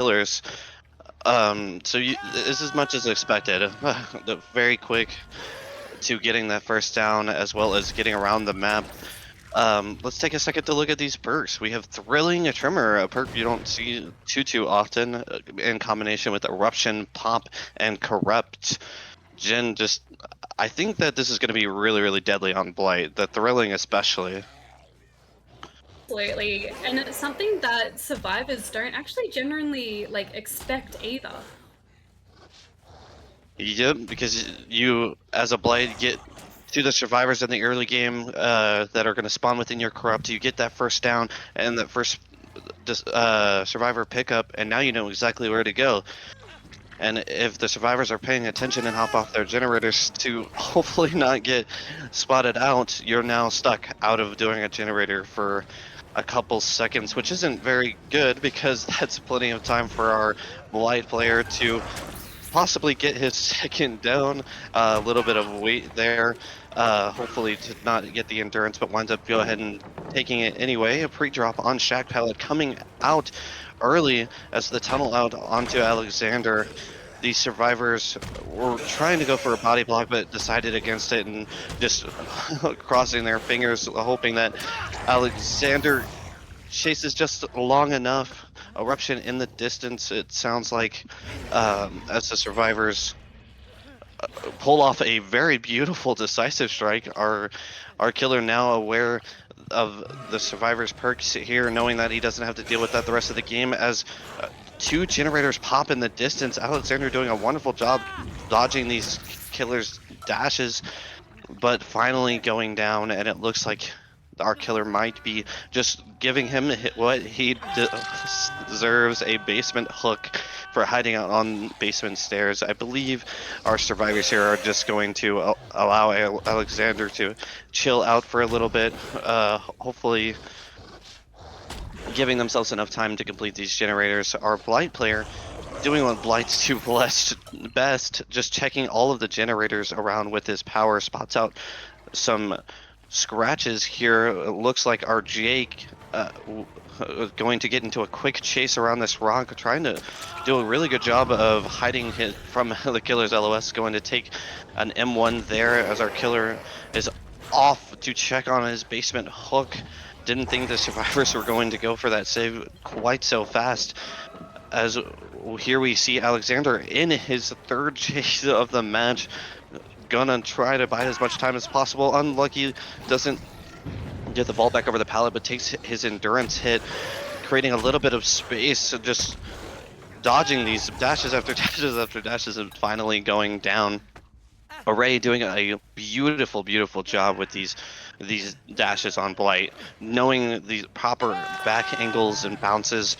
killers. This is much as expected. Very quick to getting that first down as well as getting around the map. Let's take a second to look at these perks. We have Thrilling a Tremor, a perk you don't see too often, in combination with Eruption, Pop, and Corrupt. Jin, I think that this is going to be really, really deadly on Blight. The Thrilling especially. Absolutely, and it's something that survivors don't actually generally like expect either. Yep, because you, as a Blight, get to the survivors in the early game that are going to spawn within your corrupt. You get that first down and that first survivor pickup, and now you know exactly where to go. And if the survivors are paying attention and hop off their generators to hopefully not get spotted out, you're now stuck out of doing a generator for a couple seconds, which isn't very good because that's plenty of time for our Blight player to possibly get his second down. A little bit of weight there, hopefully to not get the endurance, but winds up go ahead and taking it anyway. A pre-drop on Shack Pallet coming out early as the tunnel out onto Alexander. These survivors were trying to go for a body block, but decided against it and just crossing their fingers, hoping that Alexander chases just long enough. Eruption in the distance, it sounds like, as the survivors pull off a very beautiful decisive strike. Our killer now aware of the survivor's perks here, knowing that he doesn't have to deal with that the rest of the game, as two generators pop in the distance. Alexander doing a wonderful job dodging these killers' dashes, but finally going down, and it looks like our killer might be just giving him what he deserves, a basement hook for hiding out on basement stairs. I believe our survivors here are just going to allow Alexander to chill out for a little bit, hopefully giving themselves enough time to complete these generators. Our Blight player doing what Blight's do best, just checking all of the generators around with his power, spots out some scratches here. It looks like our Jake going to get into a quick chase around this rock, trying to do a really good job of hiding from the killer's LOS, going to take an M1 there as our killer is off to check on his basement hook. Didn't think the survivors were going to go for that save quite so fast, as here we see Alexander in his third chase of the match, gonna try to buy as much time as possible. Unlucky, doesn't get the ball back over the pallet, but takes his endurance hit, creating a little bit of space, just dodging these dashes after dashes after dashes, and finally going down. Array doing a beautiful, beautiful job with these dashes on Blight, knowing the proper back angles and bounces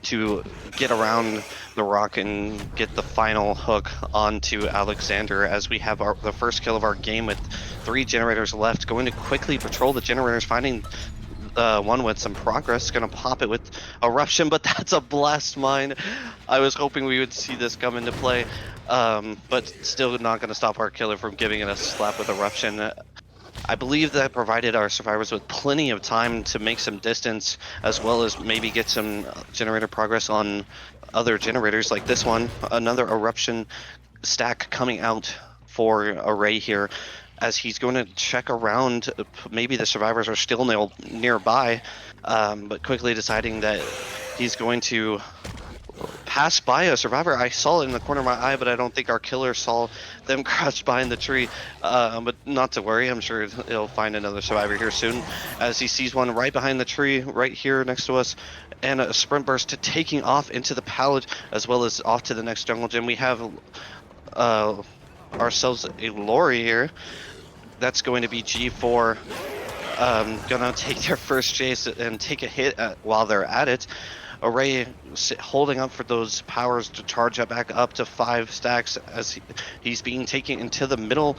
to get around the rock and get the final hook onto Alexander, as we have the first kill of our game with 3 generators left. Going to quickly patrol the generators, finding one with some progress. Gonna pop it with Eruption, but that's a blast mine. I was hoping we would see this come into play, but still not gonna stop our killer from giving it a slap with Eruption. I believe that provided our survivors with plenty of time to make some distance, as well as maybe get some generator progress on other generators like this one. Another Eruption stack coming out for Array here, as he's going to check around. Maybe the survivors are still nearby, but quickly deciding that he's going to pass by a survivor. I saw it in the corner of my eye, but I don't think our killer saw them crouched behind the tree. But not to worry, I'm sure he'll find another survivor here soon, as he sees one right behind the tree right here next to us, and a sprint burst to taking off into the pallet, as well as off to the next jungle gym. We have ourselves a Lori here. That's going to be G4, gonna take their first chase and take a hit while they're at it. Array holding up for those powers to charge it back up to 5 stacks, as he's being taken into the middle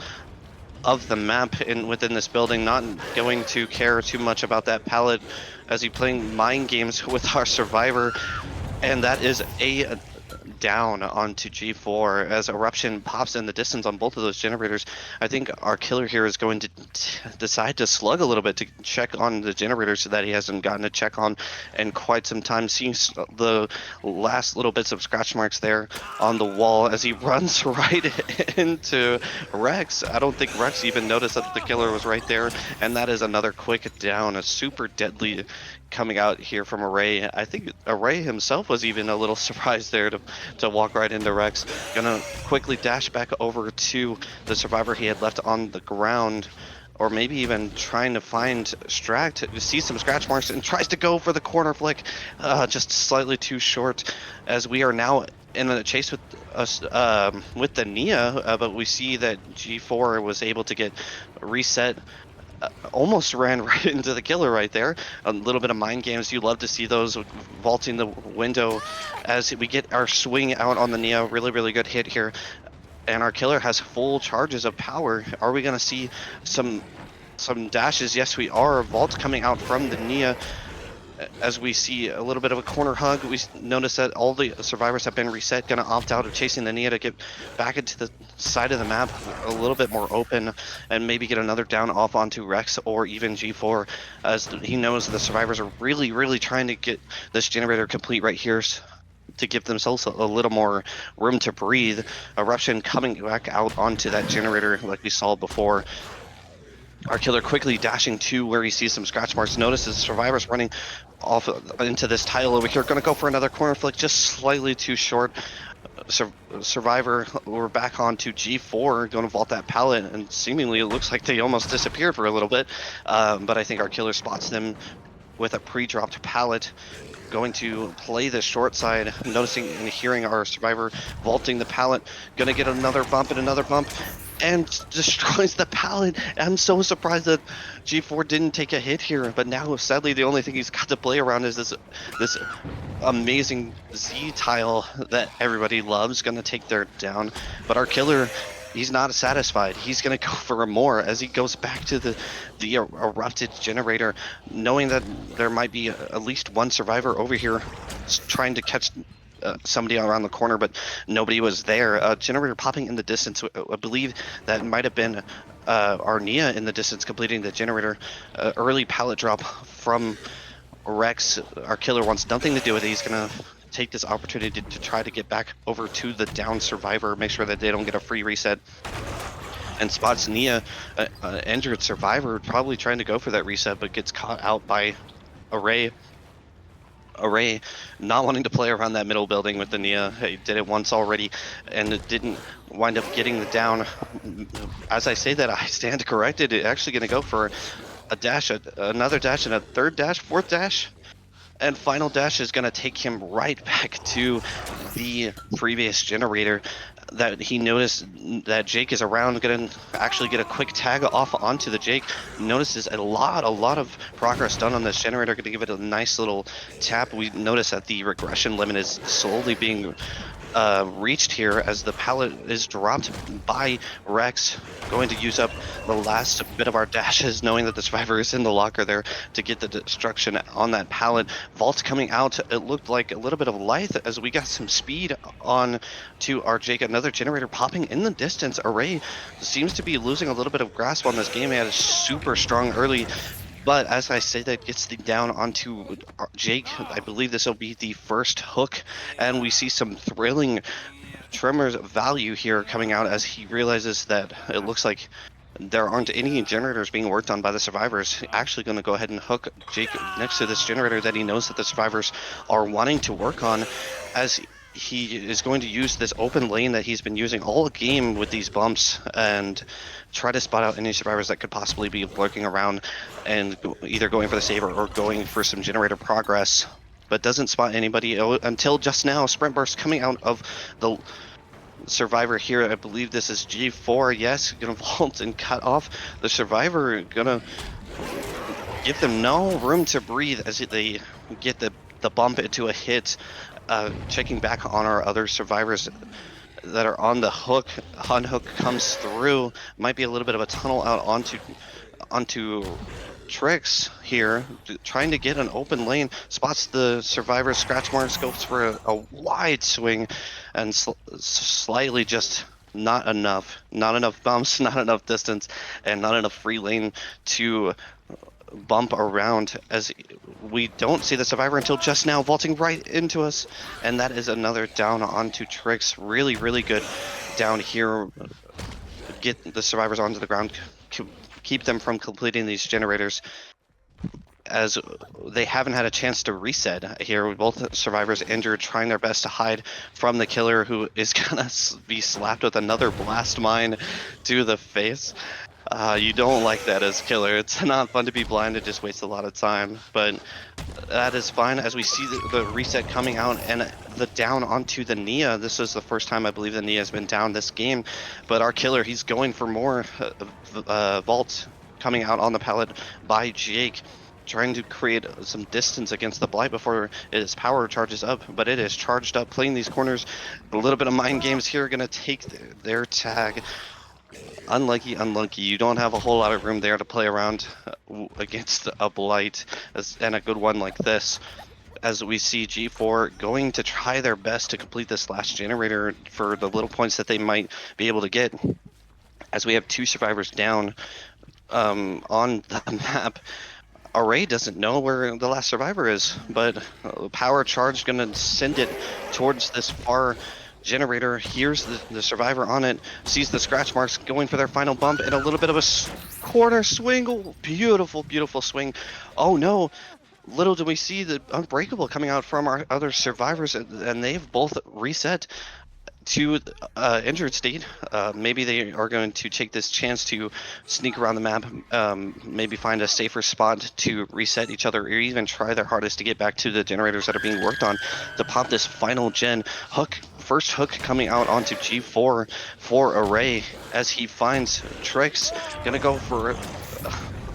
of the map within this building, not going to care too much about that pallet, as he's playing mind games with our survivor. And that is a down onto G4 as Eruption pops in the distance on both of those generators. I think our killer here is going to decide to slug a little bit to check on the generators that he hasn't gotten a check on in quite some time. Seeing the last little bits of scratch marks there on the wall as he runs right into Rex. I don't think Rex even noticed that the killer was right there, and that is another quick down, a super deadly coming out here from Array. I think Array himself was even a little surprised there to walk right into Rex. Gonna quickly dash back over to the survivor he had left on the ground, or maybe even trying to find Stract, to see some scratch marks, and tries to go for the corner flick, just slightly too short, as we are now in a chase with us with the Nia, but we see that G4 was able to get reset. Almost ran right into the killer right there. A little bit of mind games. You love to see those vaulting the window as we get our swing out on the Nia. Really, really good hit here. And our killer has full charges of power. Are we going to see some dashes? Yes, we are. Vault coming out from the Nia. As we see a little bit of a corner hug, we notice that all the survivors have been reset, going to opt out of chasing the Nia to get back into the side of the map a little bit more open and maybe get another down off onto Rex or even G4, as he knows the survivors are really, really trying to get this generator complete right here to give themselves a little more room to breathe. Eruption coming back out onto that generator like we saw before. Our killer quickly dashing to where he sees some scratch marks. Notices the survivors running off into this tile over here. Going to go for another corner flick, just slightly too short. Survivor, we're back onto G4, going to vault that pallet, and seemingly it looks like they almost disappeared for a little bit. But I think our killer spots them with a pre-dropped pallet. Going to play the short side, noticing and hearing our survivor vaulting the pallet. Gonna get another bump and another bump, and destroys the pallet. I'm so surprised that G4 didn't take a hit here, but now sadly the only thing he's got to play around is this amazing Z tile that everybody loves. Gonna take their down, but our killer, he's not satisfied. He's gonna go for more as he goes back to the erupted generator, knowing that there might be at least one survivor over here trying to catch somebody around the corner, but nobody was there. Generator popping in the distance. I believe that might have been our Nia in the distance completing the generator. Early pallet drop from Rex. Our killer wants nothing to do with it. He's gonna take this opportunity to try to get back over to the down survivor, make sure that they don't get a free reset, and spots Nia, injured survivor, probably trying to go for that reset, but gets caught out by Array. Array not wanting to play around that middle building with the Nia. He did it once already and it didn't wind up getting the down. As I say that, I stand corrected. It's actually going to go for a dash, another dash, and a third dash, fourth dash. And final dash is going to take him right back to the previous generator that he noticed that Jake is around. Going to actually get a quick tag off onto the Jake. Notices a lot of progress done on this generator. Going to give it a nice little tap. We notice that the regression limit is slowly being reached here as the pallet is dropped by Rex. Going to use up the last bit of our dashes, knowing that the survivor is in the locker there to get the destruction on that pallet. Vault coming out, it looked like a little bit of life as we got some speed on to our Jake. Another generator popping in the distance. Array seems to be losing a little bit of grasp on this game. He had a super strong early, but as I say, that gets the down onto Jake. I believe this will be the first hook, and we see some thrilling Tremors value here coming out as he realizes that it looks like there aren't any generators being worked on by the survivors. Actually going to go ahead and hook Jake next to this generator that he knows that the survivors are wanting to work on, as he is going to use this open lane that he's been using all game with these bumps and try to spot out any survivors that could possibly be lurking around and either going for the saver or going for some generator progress, but doesn't spot anybody until just now. Sprint burst coming out of the survivor here. I believe this is G4. Yes, gonna vault and cut off the survivor. Gonna give them no room to breathe as they get the bump into a hit. Checking back on our other survivors that are on the hook. Unhook comes through. Might be a little bit of a tunnel out onto Tricks here, trying to get an open lane, spots the survivor's scratch marks, goes for a wide swing, and slightly just not enough bumps, not enough distance, and not enough free lane to bump around, as we don't see the survivor until just now, vaulting right into us, and that is another down onto Tricks. Really, really good down here. Get the survivors onto the ground, keep them from completing these generators, as they haven't had a chance to reset here. Both survivors injured, trying their best to hide from the killer, who is gonna be slapped with another blast mine to the face. You don't like that as killer. It's not fun to be blind. It just wastes a lot of time, but that is fine, as we see the reset coming out and the down onto the Nia. This is the first time I believe the Nia has been down this game, but our killer, he's going for more vault coming out on the pallet by Jake, trying to create some distance against the Blight before its power charges up, but it is charged up, playing these corners. A little bit of mind games here, gonna take their tag. Unlucky. You don't have a whole lot of room there to play around against a Blight, and a good one like this. As we see G4 going to try their best to complete this last generator for the little points that they might be able to get, as we have two survivors down on the map. Array doesn't know where the last survivor is, but power charge gonna send it towards this far generator. Here's the survivor on it, sees the scratch marks going for their final bump, and a little bit of a corner swing. Oh, beautiful swing. Oh no, little do we see the unbreakable coming out from our other survivors, and they've both reset to injured state. Maybe they are going to take this chance to sneak around the map, maybe find a safer spot to reset each other, or even try their hardest to get back to the generators that are being worked on to pop this final gen. First hook coming out onto G4 for Array, as he finds Tricks. Gonna go for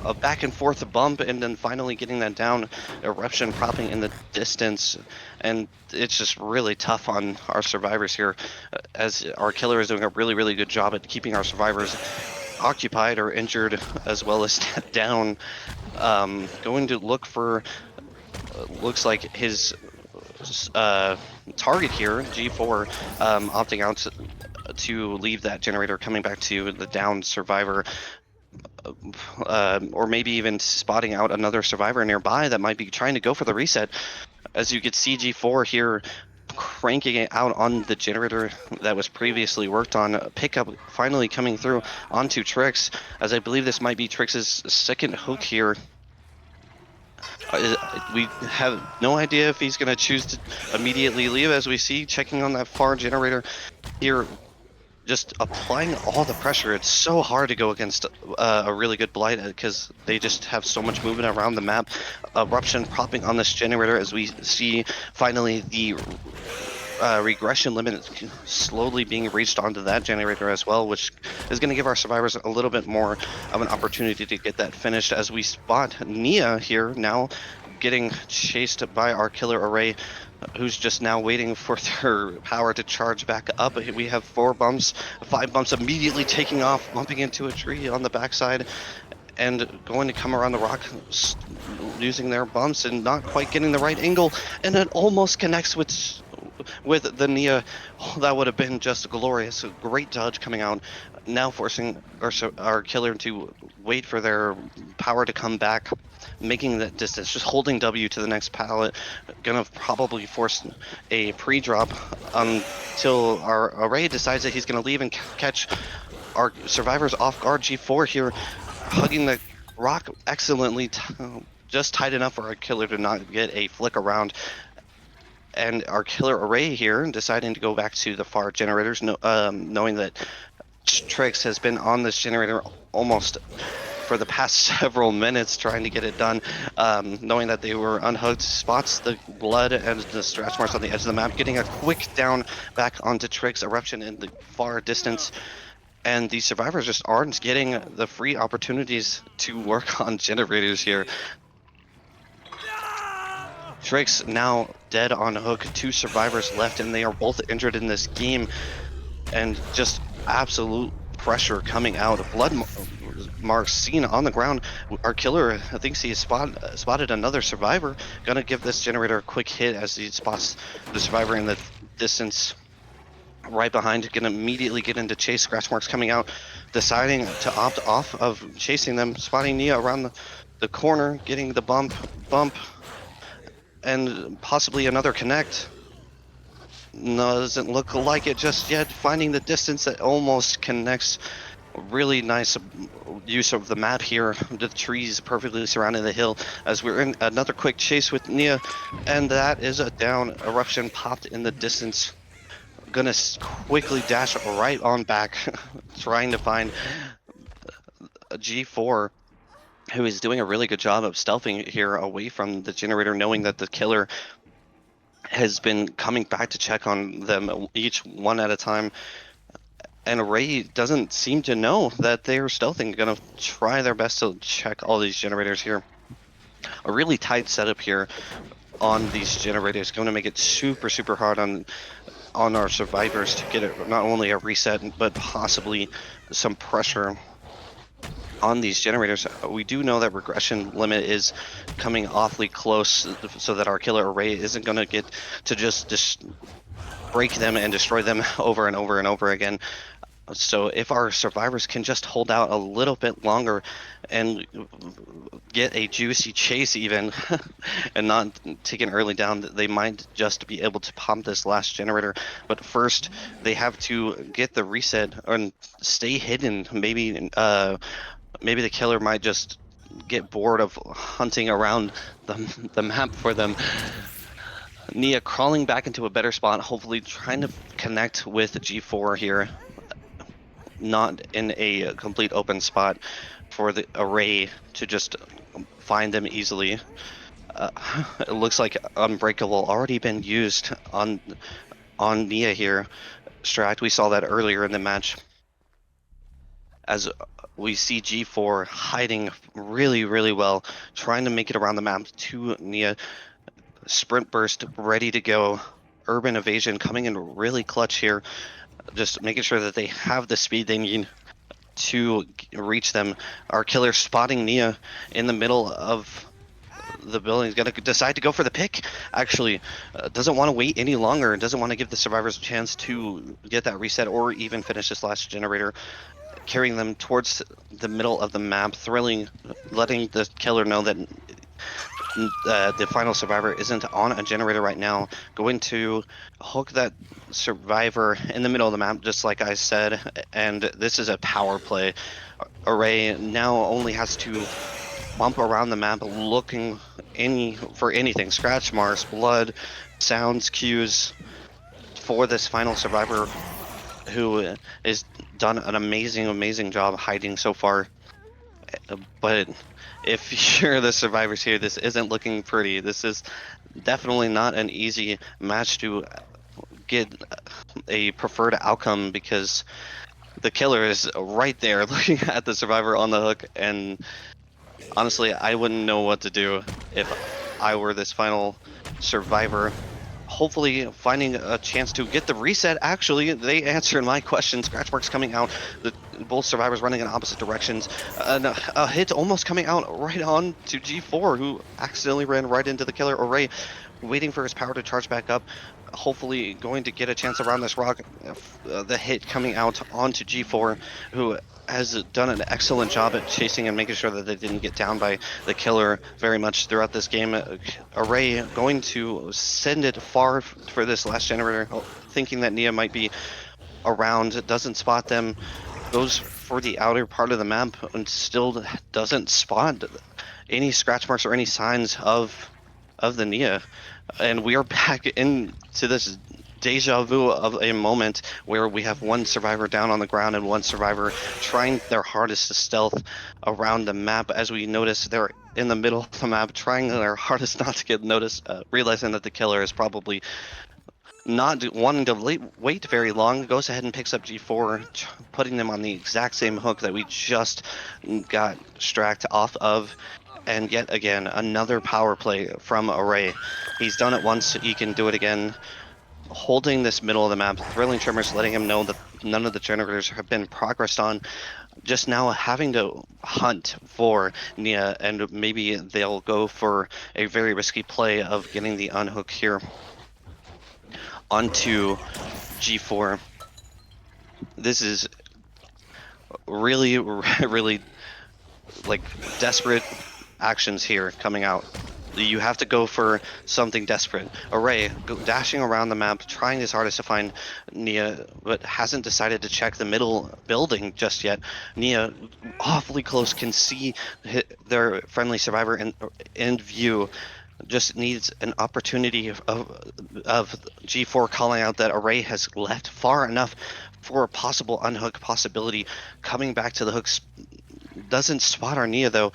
a back and forth bump, and then finally getting that down. Eruption propping in the distance, and it's just really tough on our survivors here, as our killer is doing a really good job at keeping our survivors occupied or injured, as well as down. Going to look for, looks like his target here, G4, opting out to leave that generator, coming back to the down survivor. Or maybe even spotting out another survivor nearby that might be trying to go for the reset. As you get CG4 here cranking it out on the generator that was previously worked on. Pickup finally coming through onto Trix, as I believe this might be Trix's second hook here. We have no idea if he's going to choose to immediately leave, as we see checking on that far generator here, just applying all the pressure. It's so hard to go against a really good Blight, because they just have so much movement around the map. Eruption propping on this generator, as we see finally the regression limit slowly being reached onto that generator as well, which is going to give our survivors a little bit more of an opportunity to get that finished, as we spot Nia here now getting chased by our killer Array, who's just now waiting for their power to charge back up. We have 5 bumps immediately taking off, bumping into a tree on the backside, and going to come around the rock, using their bumps and not quite getting the right angle, and it almost connects with the Nia. Oh, that would have been just glorious. A great dodge coming out, now forcing our killer to wait for their power to come back, making that distance, just holding W to the next pallet. Gonna probably force a pre-drop until our Array decides that he's gonna leave and catch our survivors off guard. G4 here hugging the rock excellently, just tight enough for our killer to not get a flick around. And our killer Array here deciding to go back to the far generators, knowing that Trix has been on this generator almost for the past several minutes trying to get it done, knowing that they were unhooked, spots the blood and the scratch marks on the edge of the map, getting a quick down back onto Trix. Eruption in the far distance, and the survivors just aren't getting the free opportunities to work on generators here. Trix now dead on hook, 2 survivors left, and they are both injured in this game, and just absolute pressure coming out. marks seen on the ground. Our killer thinks he has spotted another survivor. Gonna give this generator a quick hit as he spots the survivor in the distance right behind. Gonna immediately get into chase. Scratch marks coming out, deciding to opt off of chasing them, spotting Nia around the corner, getting the bump, and possibly another connect. No, doesn't look like it just yet. Finding the distance that almost connects. Really nice use of the map here. The trees perfectly surrounding the hill as we're in another quick chase with Nia, and that is a down. Eruption popped in the distance. Gonna quickly dash right on back, trying to find a G4, who is doing a really good job of stealthing here away from the generator, knowing that the killer has been coming back to check on them each one at a time. And Ray doesn't seem to know that they're stealthing. Gonna try their best to check all these generators here. A really tight setup here on these generators. Going to make it super hard on our survivors to get it not only a reset but possibly some pressure on these generators. We do know that regression limit is coming awfully close, so that our killer Array isn't going to get to just break them and destroy them over and over and over again. So if our survivors can just hold out a little bit longer and get a juicy chase even and not take an early down, they might just be able to pump this last generator. But first they have to get the reset and stay hidden. Maybe the killer might just get bored of hunting around the map for them. Nia crawling back into a better spot, hopefully trying to connect with G4 here. Not in a complete open spot for the Array to just find them easily. It looks like Unbreakable already been used on Nia here. Stract, we saw that earlier in the match, as we see G4 hiding really well, trying to make it around the map to Nia. Sprint burst ready to go. Urban evasion coming in really clutch here, just making sure that they have the speed they need to reach them. Our killer spotting Nia in the middle of the building. He's going to decide to go for the pick, actually. Doesn't want to wait any longer, doesn't want to give the survivors a chance to get that reset or even finish this last generator. Carrying them towards the middle of the map, letting the killer know that the final survivor isn't on a generator right now. Going to hook that survivor in the middle of the map, just like I said, and this is a power play. Array now only has to bump around the map looking for anything, scratch marks, blood, sounds, cues, for this final survivor, who has done an amazing job hiding so far. But if you're the survivors here, this isn't looking pretty. This is definitely not an easy match to get a preferred outcome, because the killer is right there looking at the survivor on the hook, and honestly, I wouldn't know what to do if I were this final survivor. Hopefully finding a chance to get the reset. Actually, they answered my question. Scratch marks coming out. Both survivors running in opposite directions. A hit almost coming out right on to G4, who accidentally ran right into the killer Array, waiting for his power to charge back up. Hopefully going to get a chance around this rock. The hit coming out onto G4, who has done an excellent job at chasing and making sure that they didn't get down by the killer very much throughout this game. Array going to send it far for this last generator, thinking that Nia might be around, doesn't spot them, goes for the outer part of the map and still doesn't spot any scratch marks or any signs of the Nia. And we are back into this deja vu of a moment where we have one survivor down on the ground and one survivor trying their hardest to stealth around the map. As we notice, they're in the middle of the map trying their hardest not to get noticed, realizing that the killer is probably not wanting to wait very long, goes ahead and picks up G4, putting them on the exact same hook that we just got Stract off of. And yet again, another power play from Array. He's done it once, he can do it again. Holding this middle of the map, Thrilling Tremors letting him know that none of the generators have been progressed on. just now having to hunt for Nia, and maybe they'll go for a very risky play of getting the unhook here onto G4. This is really, really like desperate actions here coming out. You have to go for something desperate. Array dashing around the map, trying his hardest to find Nia, but hasn't decided to check the middle building just yet. Nia, awfully close, can see their friendly survivor in view. Just needs an opportunity of G4 calling out that Array has left far enough for a possible unhook possibility. Coming back to the hooks, doesn't spot our Nia though.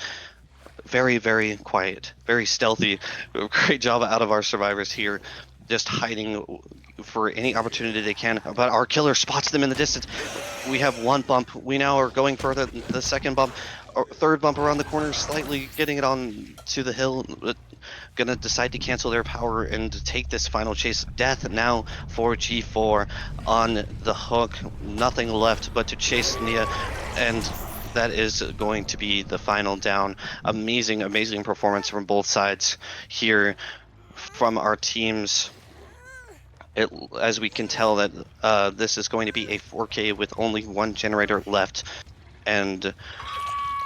Very, very quiet, very stealthy. Great job out of our survivors here, just hiding for any opportunity they can. But our killer spots them in the distance. We have one bump. We now are going for the second bump, or third bump around the corner, slightly getting it on to the hill. Gonna decide to cancel their power and take this final chase. Death now for G4 on the hook. Nothing left but to chase Nia, and that is going to be the final down. Amazing, amazing performance from both sides here from our teams. As we can tell that this is going to be a 4K with only one generator left, and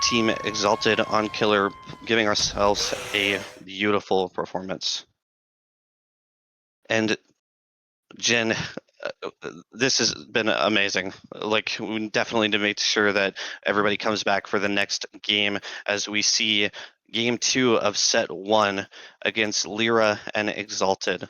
Team Exalted on Killer giving ourselves a beautiful performance. And Jen, this has been amazing. Like, we definitely need to make sure that everybody comes back for the next game as we see game 2 of set 1 against Lyra and Exalted.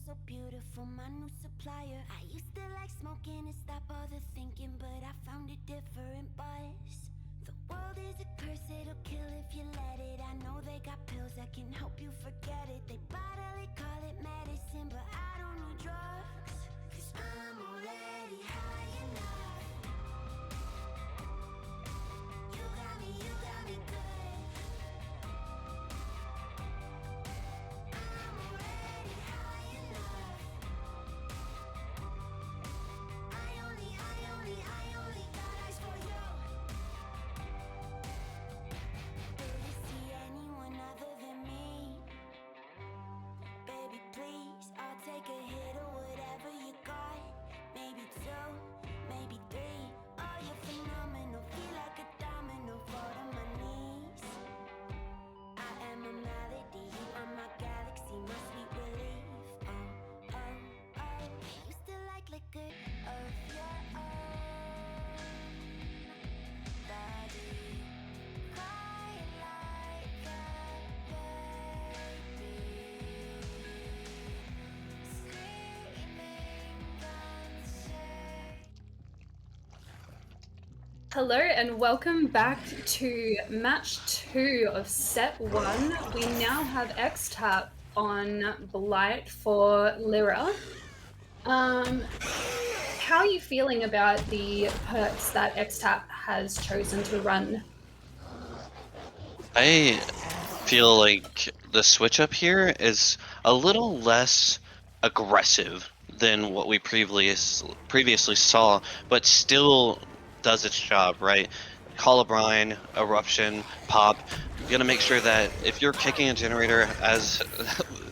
So beautiful, my new supplier. I used to like smoking and stop all the thinking, but I found a different buzz. The world is a curse, it'll kill if you let it. I know they got pills that can help you forget it. They bodily call it medicine, but I don't need drugs, 'cause I'm already high enough. You got me good. I'm already high enough. I only got eyes for you. Do you see anyone other than me? Baby, please, I'll take a hit of whatever you got. Maybe 2, maybe 3. Oh, you're phenomenal. Feel like a domino, fall to my knees. I am a melody, you are my galaxy, my sweet relief. Oh, oh, oh. Used to like liquor of your own body. Cry like a baby. Screaming concert. Hello and welcome back to match 2 of set 1. We now have Xtap on Blight for Lyra. How are you feeling about the perks that Xtap has chosen to run? I feel like the switch up here is a little less aggressive than what we previously saw, but still does its job, right? Call of Brine, Eruption, Pop. Gonna make sure that if you're kicking a generator as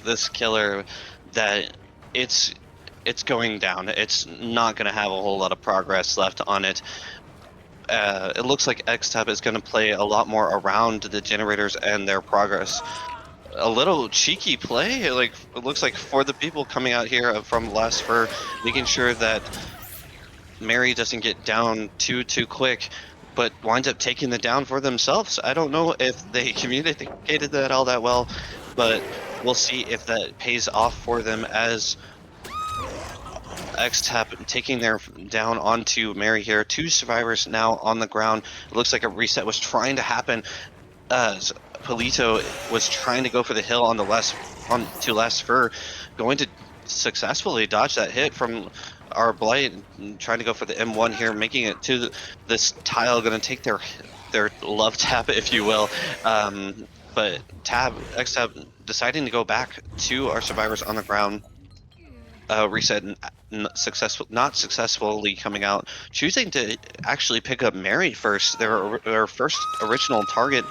this killer, that it's going down. It's not gonna have a whole lot of progress left on it. It looks like Xtab is going to play a lot more around the generators and their progress. A little cheeky play, like it looks like for the people coming out here from Les for making sure that Mary doesn't get down too quick, but winds up taking the down for themselves. I don't know if they communicated that all that well, but we'll see if that pays off for them X-Tap taking their down onto Mary here. 2 survivors now on the ground. It looks like a reset was trying to happen as Polito was trying to go for the hill on the last fur, going to successfully dodge that hit from our Blight, and trying to go for the M1 here, making it to this tile, going to take their love tap, if you will. But X-Tab deciding to go back to our survivors on the ground. Reset and not successfully coming out, choosing to actually pick up Mary first, their first original target,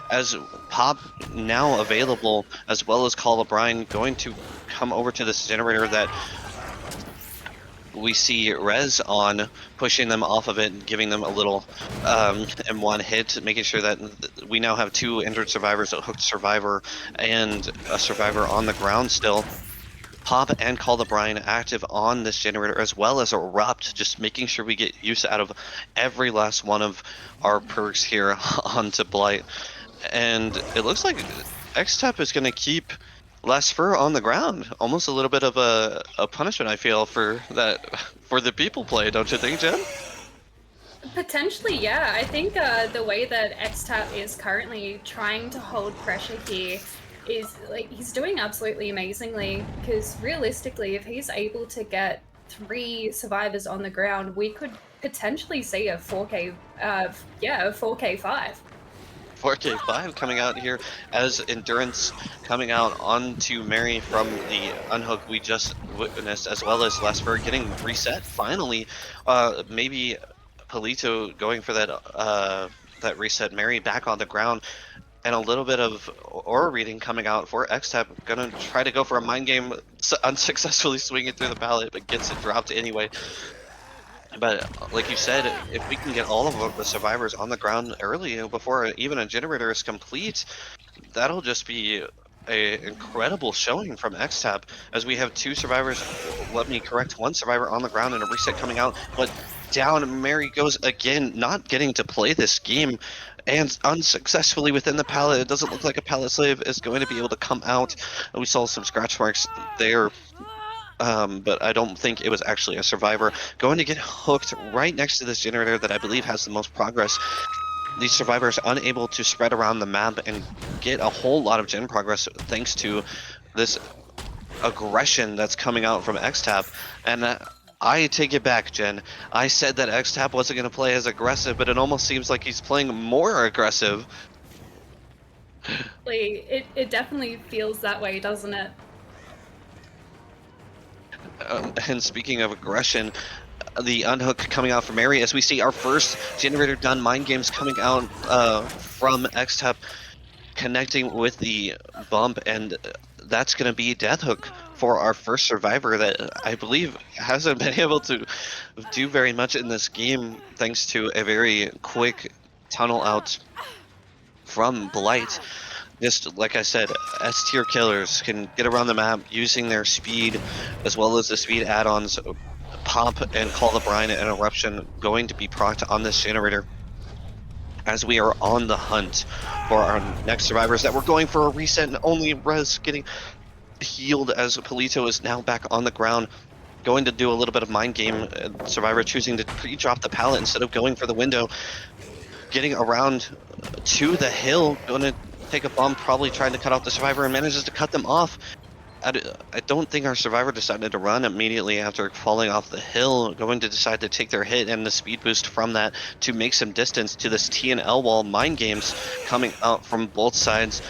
as Pop now available, as well as Call O'Brien going to come over to this generator that we see Rez on, pushing them off of it and giving them a little M1 hit, making sure that we now have 2 injured survivors, a hooked survivor and a survivor on the ground still. Pop and Call the Brine active on this generator, as well as Erupt, just making sure we get use out of every last one of our perks here onto Blight. And it looks like X-Tap is going to keep Last Fur on the ground. Almost a little bit of a punishment, I feel, for that, for the people play, don't you think, Jen? Potentially, yeah. I think the way that X-Tap is currently trying to hold pressure here is like he's doing absolutely amazingly, because realistically, if he's able to get 3 survivors on the ground, we could potentially see a 4K, a 4K5. 4K5 coming out here as Endurance coming out onto Mary from the unhook we just witnessed, as well as Lesper getting reset finally. Maybe Polito going for that reset. Mary back on the ground, and a little bit of aura reading coming out for X-Tap. Gonna try to go for a mind game, unsuccessfully swinging through the pallet, but gets it dropped anyway. But like you said, if we can get all of the survivors on the ground early, before even a generator is complete, that'll just be a incredible showing from X-Tap, as we have 2 survivors, let me correct, 1 survivor on the ground and a reset coming out, but down Mary goes again, not getting to play this game, and unsuccessfully within the pallet. It doesn't look like a pallet slave is going to be able to come out. We saw some scratch marks there, but I don't think it was actually a survivor. Going to get hooked right next to this generator that I believe has the most progress. These survivors unable to spread around the map and get a whole lot of gen progress thanks to this aggression that's coming out from X-Tap. And I take it back, Jen. I said that X-Tap wasn't going to play as aggressive, but it almost seems like he's playing more aggressive. It definitely feels that way, doesn't it? And speaking of aggression, the unhook coming out from Mary, as we see our first generator done. Mind games coming out from X-Tap, connecting with the bump, and that's going to be Death Hook for our first survivor that I believe hasn't been able to do very much in this game, thanks to a very quick tunnel out from Blight. Just like I said, S-tier killers can get around the map using their speed, as well as the speed add-ons. Pop and Call the Brine and Eruption going to be procced on this generator, as we are on the hunt for our next survivors that we're going for a reset, and only Rez getting healed, as Polito is now back on the ground, going to do a little bit of mind game. Survivor choosing to pre-drop the pallet instead of going for the window, getting around to the hill, going to take a bump, probably trying to cut off the survivor, and manages to cut them off. I don't think our survivor decided to run immediately after falling off the hill, going to decide to take their hit and the speed boost from that to make some distance to this T and L wall. Mind games coming out from both sides.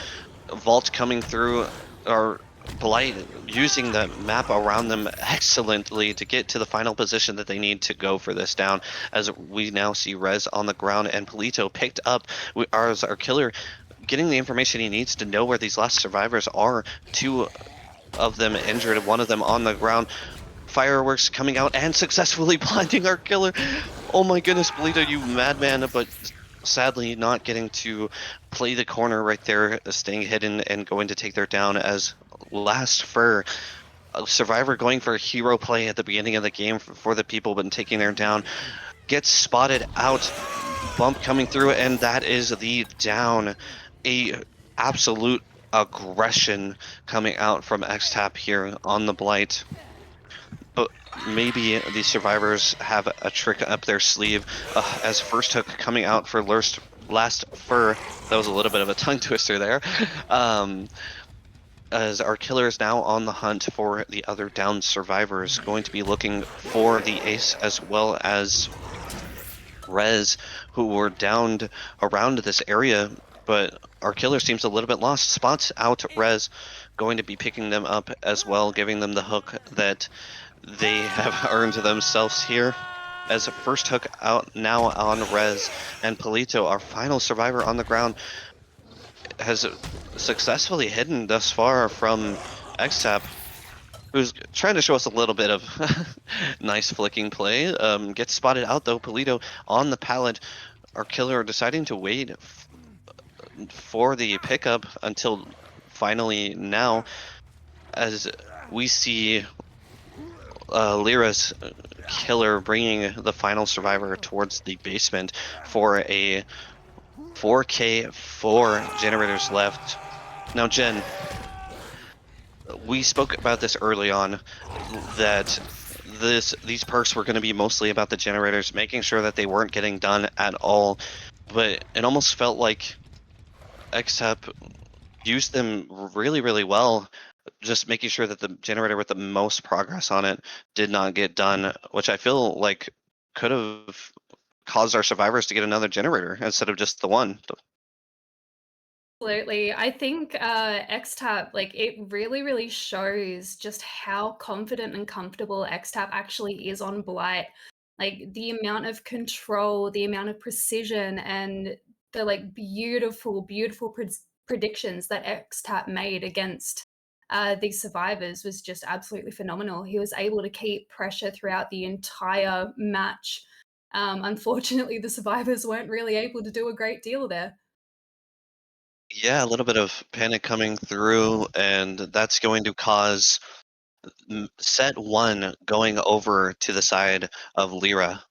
Vault coming through, or Blight using the map around them excellently to get to the final position that they need to go for this down, as we now see Rez on the ground and Polito picked up as our killer, getting the information he needs to know where these last survivors are. 2 of them injured, 1 of them on the ground. Fireworks coming out and successfully blinding our killer. Oh my goodness, Polito, you madman, but sadly not getting to play the corner right there, staying hidden and going to take their down, as Last Fur, a survivor going for a hero play at the beginning of the game for the people, but taking their down, gets spotted out. Bump coming through, and that is the down. A absolute aggression coming out from X-Tap here on the Blight. but maybe the survivors have a trick up their sleeve. As first hook coming out for last fur, that was a little bit of a tongue twister there. Um, as our killer is now on the hunt for the other downed survivors, going to be looking for the ace as well as Rez, who were downed around this area. But our killer seems a little bit lost. Spots out Rez, going to be picking them up as well, giving them the hook that they have earned themselves here. As a first hook out now on Rez, and Polito, our final survivor on the ground, has successfully hidden thus far from XTAP, who's trying to show us a little bit of nice flicking play. Gets spotted out though. Polito on the pallet. Our killer deciding to wait for the pickup until finally now, as we see Lyra's killer bringing the final survivor towards the basement for a 4K, 4 generators left. Now, Jen, we spoke about this early on, that these perks were going to be mostly about the generators, making sure that they weren't getting done at all. But it almost felt like XTEP used them really, really well, just making sure that the generator with the most progress on it did not get done, which I feel like could have caused our survivors to get another generator instead of just the one. Absolutely. I think XTAP, like, it really, really shows just how confident and comfortable XTAP actually is on Blight. Like, the amount of control, the amount of precision, and the, like, beautiful, beautiful predictions that XTAP made against these survivors was just absolutely phenomenal. He was able to keep pressure throughout the entire match. Unfortunately, the survivors weren't really able to do a great deal there. Yeah, a little bit of panic coming through, and that's going to cause set one going over to the side of Lyra.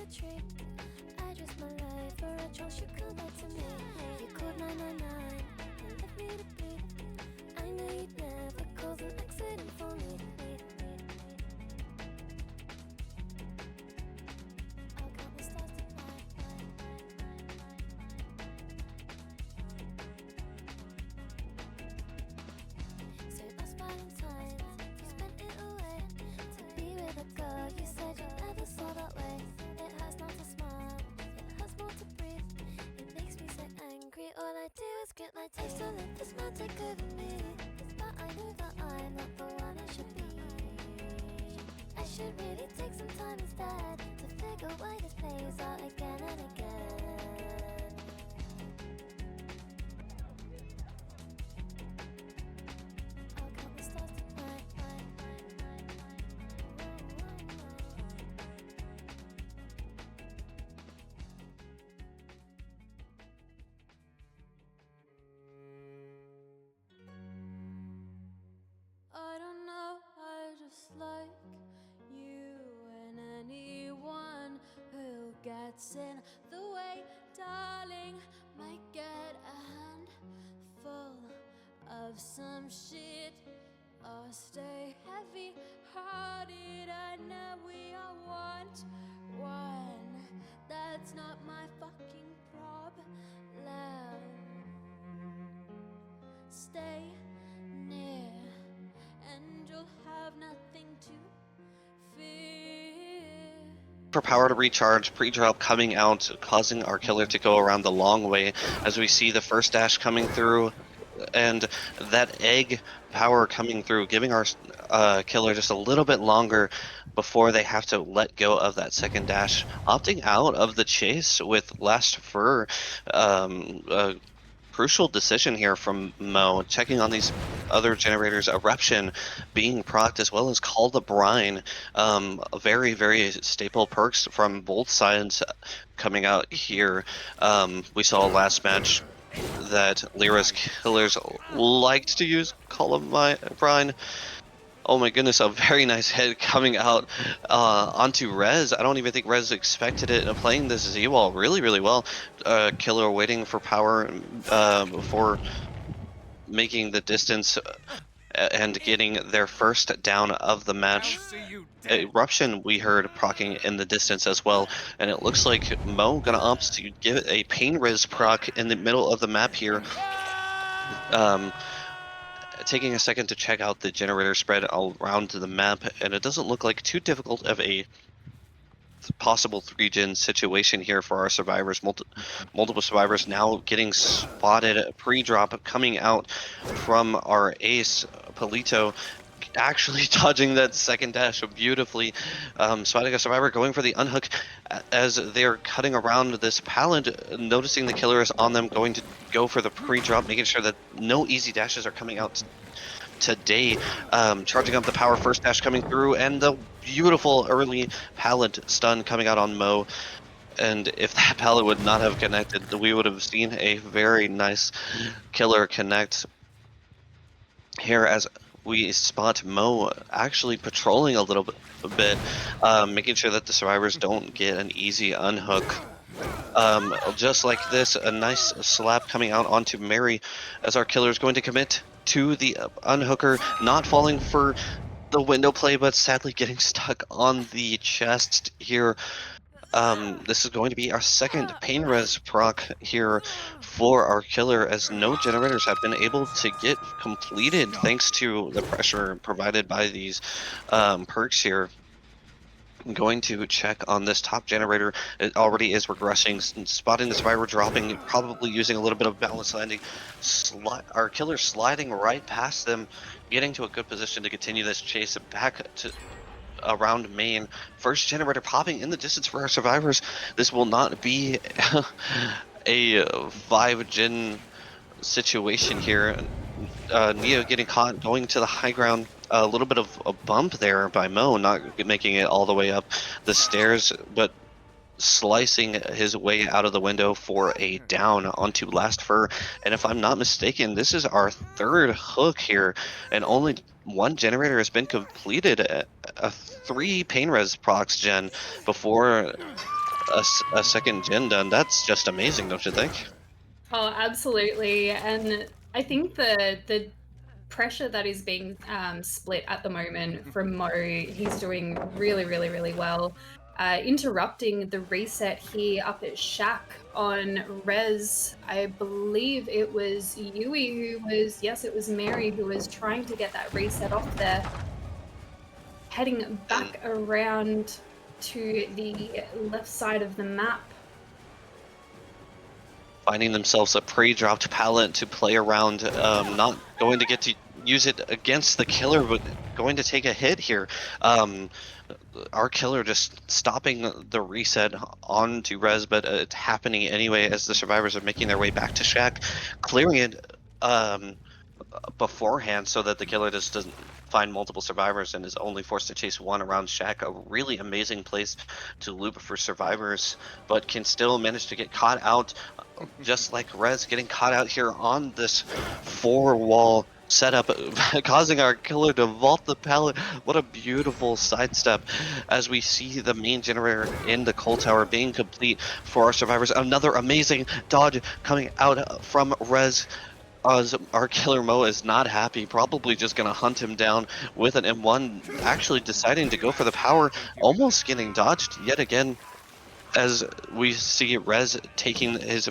Tree. I just my life for a chance you come back to me. You called 999 and left me to bleed. I know you'd never cause an accident for me. I'll count the stars tonight. So us Valentine's, you spent it away to be with a girl you said you never saw that way. It hurts more to breathe. It makes me so angry. All I do is get should really take some time instead to figure why this plays out again and again. I'll count the stars tonight. I don't know, I just like you and anyone who gets in the way, darling, might get a handful of some shit or stay heavy hearted. I know we all want one, that's not my fucking problem. Stay near and you'll have nothing to fear. For power to recharge, pre-drop coming out, causing our killer to go around the long way as we see the first dash coming through, and that egg power coming through, giving our killer just a little bit longer before they have to let go of that second dash, opting out of the chase with Last Fur. Crucial decision here from Mo, checking on these other generators. Eruption being procced as well as Call the Brine. Very, very staple perks from both sides coming out here. We saw last match that Lyra's killers liked to use Call the Brine. Oh my goodness, a very nice hit coming out onto Rez. I don't even think Rez expected it, playing this Z-Wall really, really well. Killer waiting for power before making the distance and getting their first down of the match. Eruption we heard proccing in the distance as well, and it looks like Mo gonna opt to give it a Pain Riz proc in the middle of the map here. Taking a second to check out the generator spread all around the map, and it doesn't look like too difficult of a possible 3-gen situation here for our survivors. Multiple survivors now getting spotted. Pre-drop coming out from our ace, Polito, actually dodging that second dash beautifully. Spotting a survivor going for the unhook as they're cutting around this pallet, noticing the killer is on them, going to go for the pre-drop, making sure that no easy dashes are coming out today. Charging up the power, first dash coming through, and the beautiful early pallet stun coming out on Mo. And if that pallet would not have connected, we would have seen a very nice killer connect here as we spot Mo actually patrolling a little bit, making sure that the survivors don't get an easy unhook. Just like this, a nice slap coming out onto Mary as our killer is going to commit to the unhooker, not falling for the window play, but sadly getting stuck on the chest here. This is going to be our second Pain Res proc here for our killer, as no generators have been able to get completed thanks to the pressure provided by these perks here. I'm going to check on this top generator. It already is regressing, spotting the survivor dropping, probably using a little bit of balance landing. Our killer sliding right past them, getting to a good position to continue this chase back to around main. First generator popping in the distance for our survivors. This will not be a 5-gen situation here. Neo getting caught going to the high ground. A little bit of a bump there by Mo, not making it all the way up the stairs, but slicing his way out of the window for a down onto Last Fur. And if I'm not mistaken, this is our third hook here, and only one generator has been completed. A 3 Pain Res procs gen before a second gen done. That's just amazing, don't you think? Oh, absolutely. And I think the pressure that is being split at the moment from Mo, he's doing really, really, really well. Interrupting the reset here up at Shack on Rez. I believe it was Yui who was, yes, it was Mary who was trying to get that reset off there. Heading back around to the left side of the map. Finding themselves a pre-dropped pallet to play around, not going to get to use it against the killer, but going to take a hit here. Our killer just stopping the reset onto Rez, but it's happening anyway as the survivors are making their way back to Shack, clearing it beforehand so that the killer just doesn't find multiple survivors and is only forced to chase one around Shack. A really amazing place to loop for survivors, but can still manage to get caught out, just like Rez getting caught out here on this 4-wall setup, causing our killer to vault the pallet. What a beautiful sidestep as we see the main generator in the coal tower being complete for our survivors. Another amazing dodge coming out from Rez. Our killer Mo is not happy, probably just going to hunt him down with an M1, actually deciding to go for the power, almost getting dodged yet again as we see Rez taking his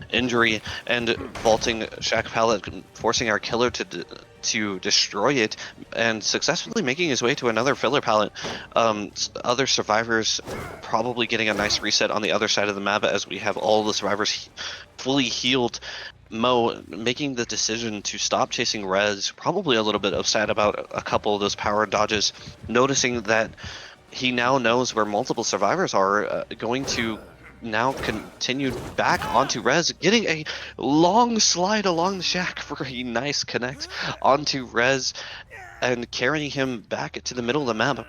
injury and vaulting Shack Pallet, forcing our killer to destroy it and successfully making his way to another filler pallet. Other survivors probably getting a nice reset on the other side of the map as we have all the survivors fully healed. Mo making the decision to stop chasing Rez, probably a little bit upset about a couple of those power dodges, noticing that he now knows where multiple survivors are, going to now continue back onto Rez, getting a long slide along the Shack for a nice connect onto Rez and carrying him back to the middle of the map.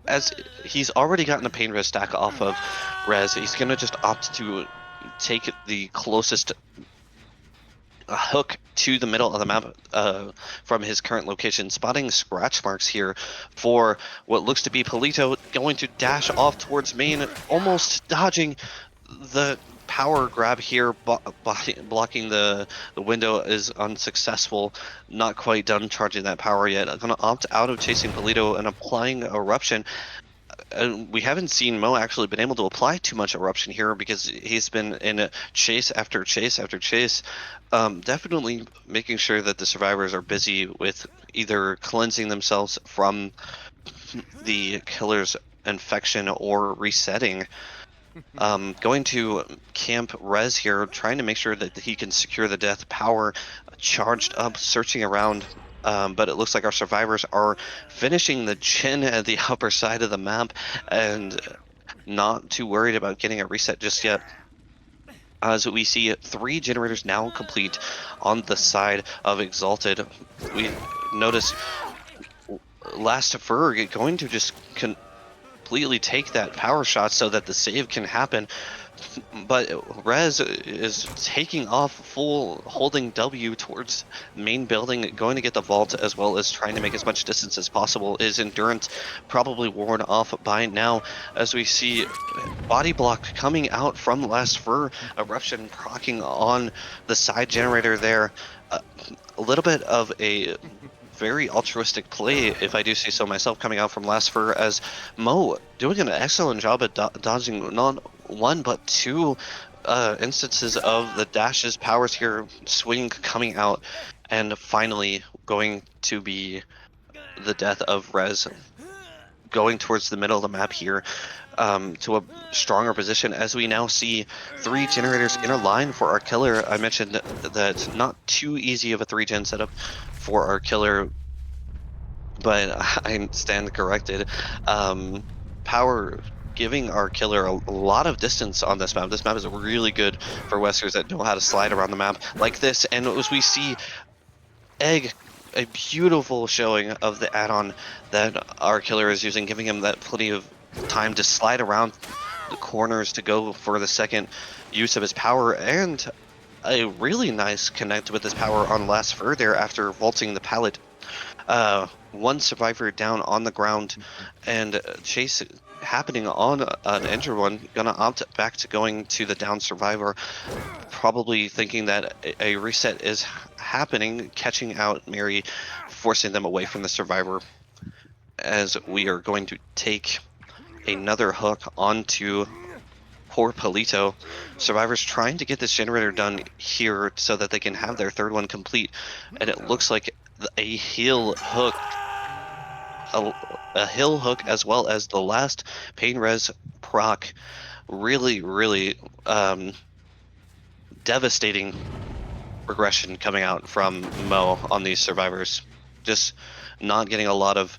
As he's already gotten a pain res stack off of Rez, he's going to just opt to take the closest hook to the middle of the map from his current location, spotting scratch marks here for what looks to be Polito, going to dash off towards main, almost dodging the power grab here, blocking the window is unsuccessful, not quite done charging that power yet. I'm going to opt out of chasing Polito and applying Eruption. We haven't seen Mo actually been able to apply too much eruption here because he's been in a chase after chase after chase. Definitely making sure that the survivors are busy with either cleansing themselves from the killer's infection or resetting. Going to camp Rez here, trying to make sure that he can secure the death power, charged up, searching around. But it looks like our survivors are finishing the chin at the upper side of the map and not too worried about getting a reset just yet. As we see 3 generators now complete on the side of Exalted. We notice Last Fur going to just completely take that power shot so that the save can happen. But Rez is taking off full, holding W towards main building, going to get the vault as well as trying to make as much distance as possible. His endurance probably worn off by now as we see body block coming out from Last Fur, Eruption proccing on the side generator there. A little bit of a very altruistic play, if I do say so myself, coming out from Last Fur, as Mo doing an excellent job at dodging not one but 2 instances of the Dash's powers here, swing coming out, and finally going to be the death of Rez, going towards the middle of the map here, to a stronger position as we now see 3 generators in a line for our killer. I mentioned that not too easy of a 3-gen setup for our killer, but I stand corrected. Power giving our killer a lot of distance on this map. This map is really good for Westers that know how to slide around the map like this. And as we see Egg, a beautiful showing of the add-on that our killer is using, giving him that plenty of time to slide around the corners to go for the second use of his power, and a really nice connect with his power on Last Fur there after vaulting the pallet. 1 survivor down on the ground, and chase happening on an injured one. Gonna opt back to going to the down survivor, probably thinking that a reset is happening, catching out Mary, forcing them away from the survivor, as we are going to take another hook onto poor Polito. Survivors trying to get this generator done here so that they can have their 3rd one complete, and it looks like a heal hook, a hill hook, as well as the last pain res proc, really devastating regression coming out from Mo on these survivors. Just not getting a lot of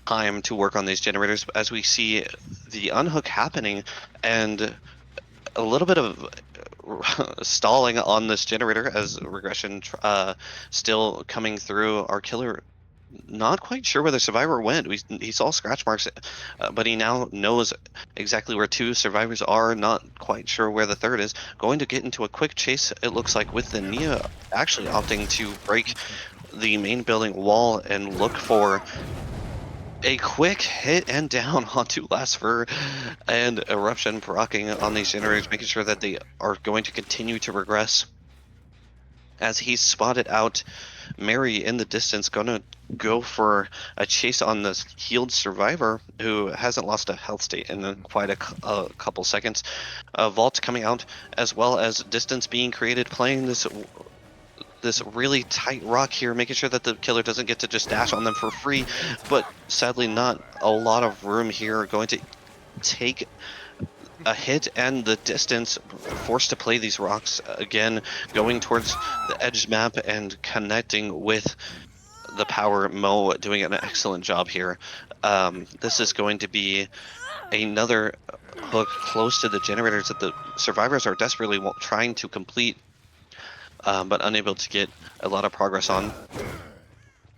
time to work on these generators as we see the unhook happening and a little bit of stalling on this generator as regression still coming through. Our killer not quite sure where the survivor went. He saw scratch marks, but he now knows exactly where 2 survivors are. Not quite sure where the third is. Going to get into a quick chase, it looks like, with the Nia actually opting to break the main building wall and look for a quick hit and down onto Last Fur and Eruption proccing on these generators, making sure that they are going to continue to regress. As he spotted out Mary in the distance, gonna go for a chase on this healed survivor who hasn't lost a health state in quite a couple seconds. Vault coming out, as well as distance being created, playing this really tight rock here, making sure that the killer doesn't get to just dash on them for free, but sadly not a lot of room here. Going to take a hit and the distance, forced to play these rocks again, going towards the edge map and connecting with the power. Mo doing an excellent job here. This is going to be another hook close to the generators that the survivors are desperately trying to complete, but unable to get a lot of progress on.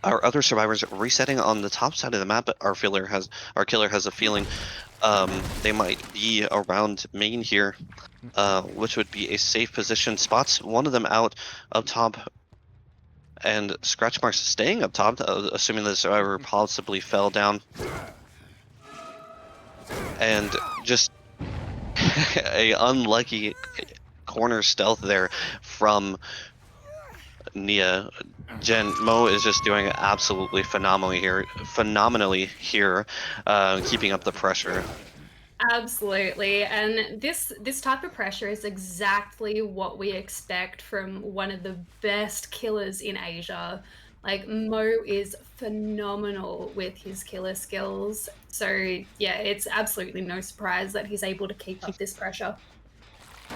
Our other survivors resetting on the top side of the map, but our killer has a feeling they might be around main here, which would be a safe position. Spots one of them out up top, and scratch marks staying up top, assuming the survivor possibly fell down. And just a unlucky corner stealth there from Nia. Mo is just doing absolutely phenomenally here, keeping up the pressure. Absolutely, and this type of pressure is exactly what we expect from one of the best killers in Asia. Like, Mo is phenomenal with his killer skills. So yeah, it's absolutely no surprise that he's able to keep up this pressure.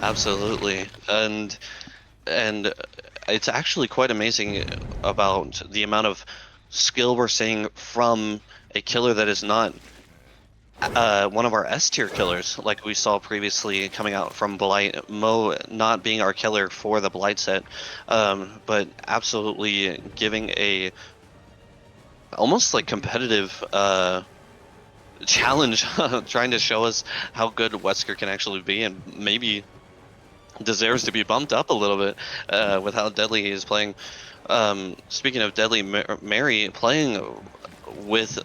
Absolutely, and it's actually quite amazing about the amount of skill we're seeing from a killer that is not one of our S tier killers, like we saw previously coming out from Blight. Mo not being our killer for the Blight set, but absolutely giving a almost like competitive challenge, trying to show us how good Wesker can actually be, and maybe deserves to be bumped up a little bit with how deadly he is playing. Speaking of deadly, Mary playing with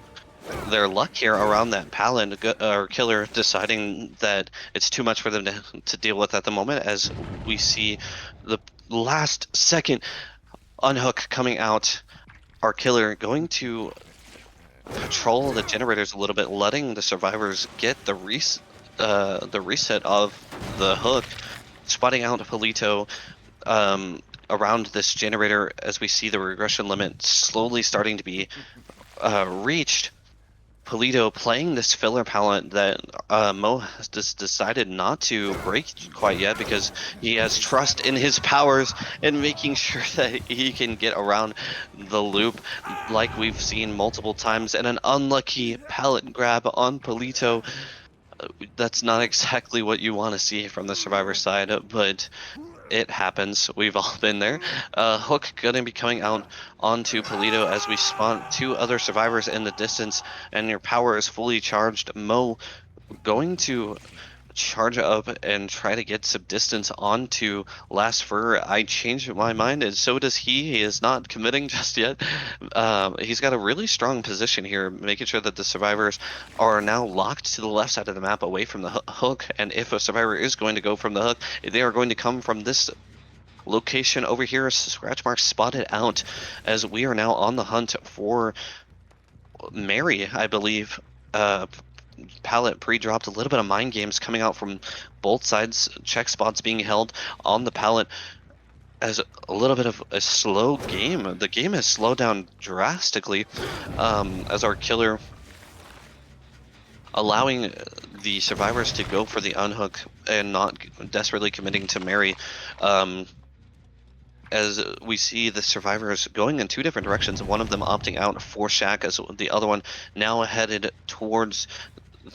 their luck here around that Palin or killer, deciding that it's too much for them to deal with at the moment, as we see the last second unhook coming out. Our killer going to patrol the generators a little bit, letting the survivors get the reset of the hook, spotting out Polito around this generator as we see the regression limit slowly starting to be reached. Polito playing this filler palette that Mo has just decided not to break quite yet, because he has trust in his powers and making sure that he can get around the loop like we've seen multiple times. And an unlucky palette grab on Polito. That's not exactly what you want to see from the survivor side, but it happens. We've all been there. Hook going to be coming out onto Polito as we spawn 2 other survivors in the distance, and your power is fully charged. Mo going to charge up and try to get some distance onto Last Fur. I changed my mind, and so does he. He is not committing just yet. He's got a really strong position here, making sure that the survivors are now locked to the left side of the map away from the hook, and if a survivor is going to go from the hook, they are going to come from this location over here. Scratch marks spotted out as we are now on the hunt for Mary, I believe. Palette pre-dropped, a little bit of mind games coming out from both sides. Check spots being held on the palette as a little bit of a slow game. The game has slowed down drastically as our killer allowing the survivors to go for the unhook and not desperately committing to Mary. as we see the survivors going in two different directions. One of them opting out for Shack, as the other one now headed towards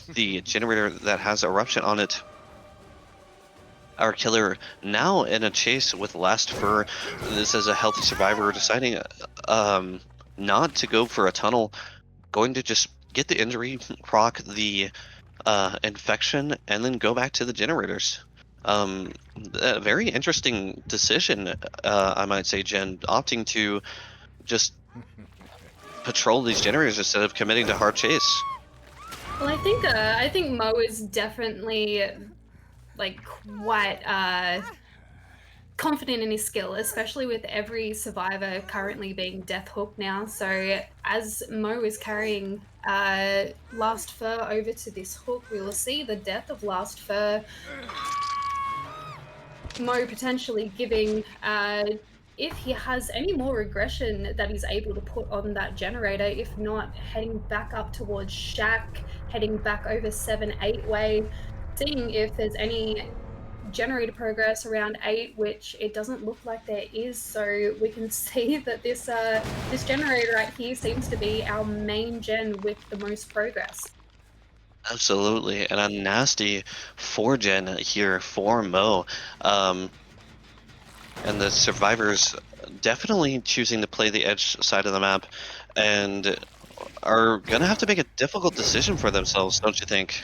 the generator that has eruption on it. Our killer now in a chase with Last Fur. This is a healthy survivor deciding not to go for a tunnel, going to just get the injury, proc the infection, and then go back to the generators. A very interesting decision, I might say, Jen, opting to just patrol these generators instead of committing to hard chase. Well, I think Mo is definitely like quite confident in his skill, especially with every survivor currently being death hooked now. So as Mo is carrying Last Fur over to this hook, we will see the death of Last Fur. Mo potentially giving if he has any more regression that he's able to put on that generator, if not heading back up towards Shack, heading back over 7-8 way, seeing if there's any generator progress around 8, which it doesn't look like there is. So we can see that this generator right here seems to be our main gen with the most progress. Absolutely, and a nasty 4-gen here for Mo. Um, and the survivors definitely choosing to play the edge side of the map and are going to have to make a difficult decision for themselves, don't you think?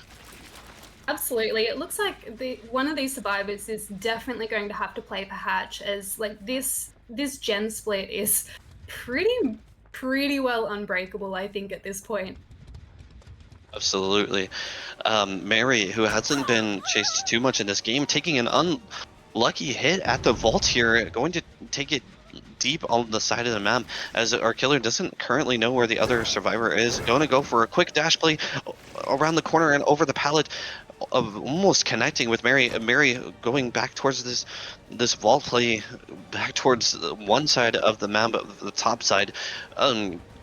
Absolutely. It looks like one of these survivors is definitely going to have to play per hatch, as like this gen split is pretty well unbreakable, I think, at this point. Absolutely. Mary, who hasn't been chased too much in this game, taking an unlucky hit at the vault here, going to take it deep on the side of the map, as our killer doesn't currently know where the other survivor is. Going to go for a quick dash play around the corner and over the pallet, of almost connecting with Mary. Mary going back towards this vault play, back towards one side of the map, the top side,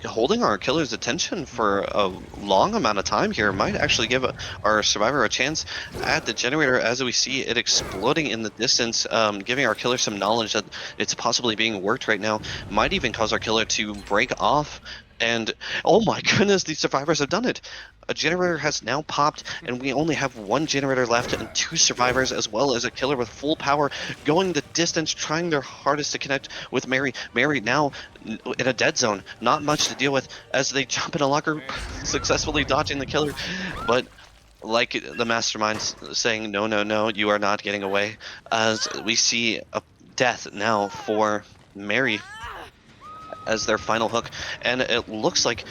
holding our killer's attention for a long amount of time here might actually give our survivor a chance at the generator, as we see it exploding in the distance, giving our killer some knowledge that it's possibly being worked right now. Might even cause our killer to break off. And oh my goodness, these survivors have done it. A generator has now popped, and we only have one generator left and two survivors, as well as a killer with full power going the distance, trying their hardest to connect with Mary. Mary now in a dead zone, not much to deal with as they jump in a locker, successfully dodging the killer. But like the mastermind saying, no, no, no, you are not getting away, as we see a death now for Mary as their final hook. And it looks like,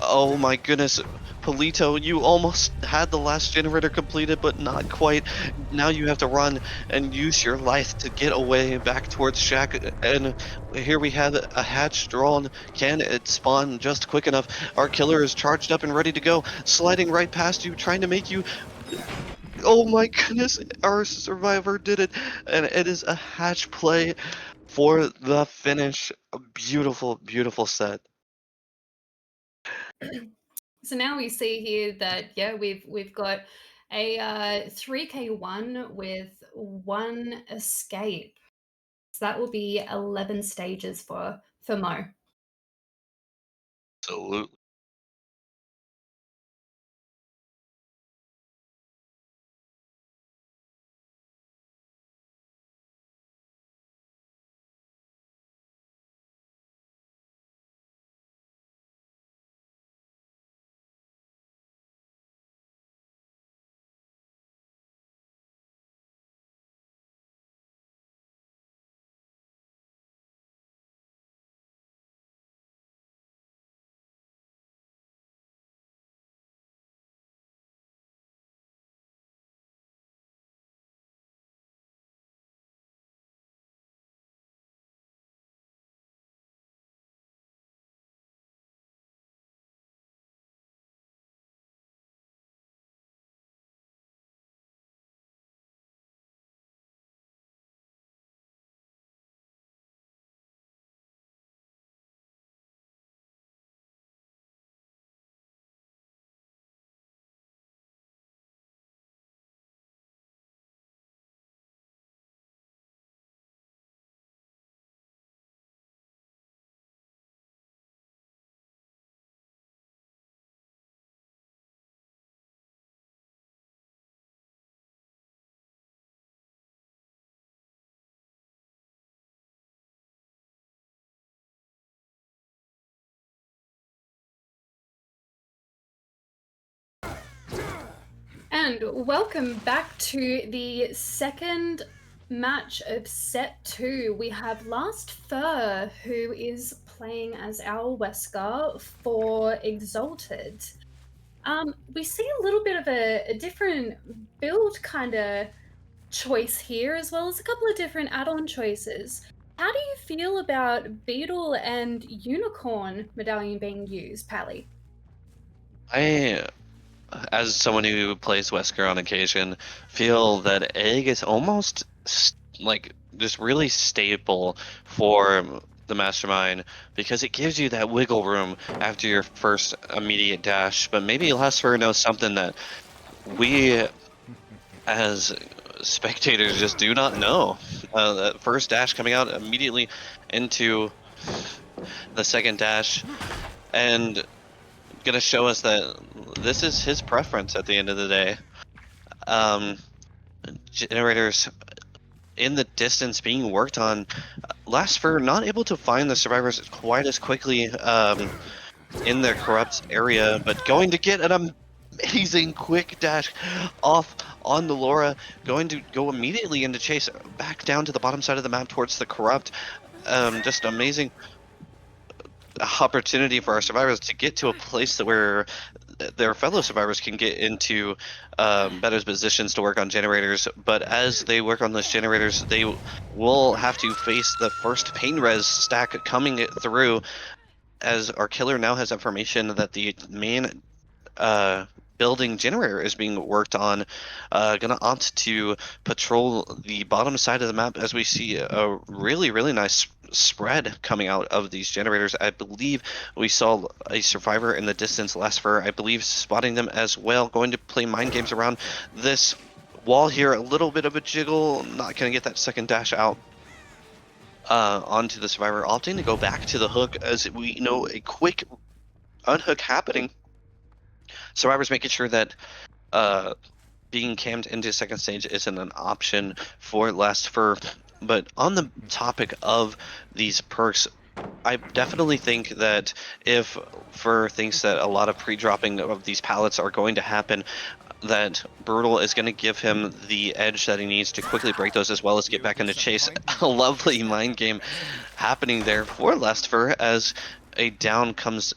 oh my goodness, Polito, you almost had the last generator completed, but not quite. Now you have to run and use your life to get away back towards Shack. And here we have a hatch drawn. Can it spawn just quick enough? Our killer is charged up and ready to go, sliding right past you, trying to make you. Oh my goodness, our survivor did it. And it is a hatch play for the finish. A beautiful, beautiful set. So now we see here that yeah, we've got a 3K1 with one escape. So that will be 11 stages for Mo. Absolutely. And welcome back to the second match of set 2. We have Last Fur, who is playing as our Wesker for Exalted. We see a little bit of a different build kind of choice here, as well as a couple of different add-on choices. How do you feel about Beetle and Unicorn medallion being used, Pally? I, as someone who plays Wesker on occasion, feel that egg is almost like just really staple for the mastermind because it gives you that wiggle room after your first immediate dash. But maybe Lastfur knows something that we as spectators just do not know. That first dash coming out immediately into the second dash and gonna show us that this is his preference at the end of the day. Um, Generators in the distance being worked on. Lastfur not able to find the survivors quite as quickly in their corrupt area, but going to get an amazing quick dash off on the Laura, going to go immediately into chase back down to the bottom side of the map towards the corrupt. Just amazing opportunity for our survivors to get to a place where their fellow survivors can get into better positions to work on generators. But as they work on those generators, they will have to face the first pain res stack coming through, as our killer now has information that the main building generator is being worked on. Gonna opt to patrol the bottom side of the map as we see a really nice spread coming out of these generators. I believe we saw a survivor in the distance, Lastfur, I believe, spotting them as well, going to play mind games around this wall here. A little bit of a jiggle, not gonna get that second dash out onto the survivor, opting to go back to the hook as we know a quick unhook happening. Survivors making sure that being cammed into second stage isn't an option for Lastfur. But on the topic of these perks, I definitely think that if Fur thinks that a lot of pre-dropping of these pallets are going to happen, that Brutal is going to give him the edge that he needs to quickly break those as well as get back into chase. A lovely mind game happening there for Lastfur as a down comes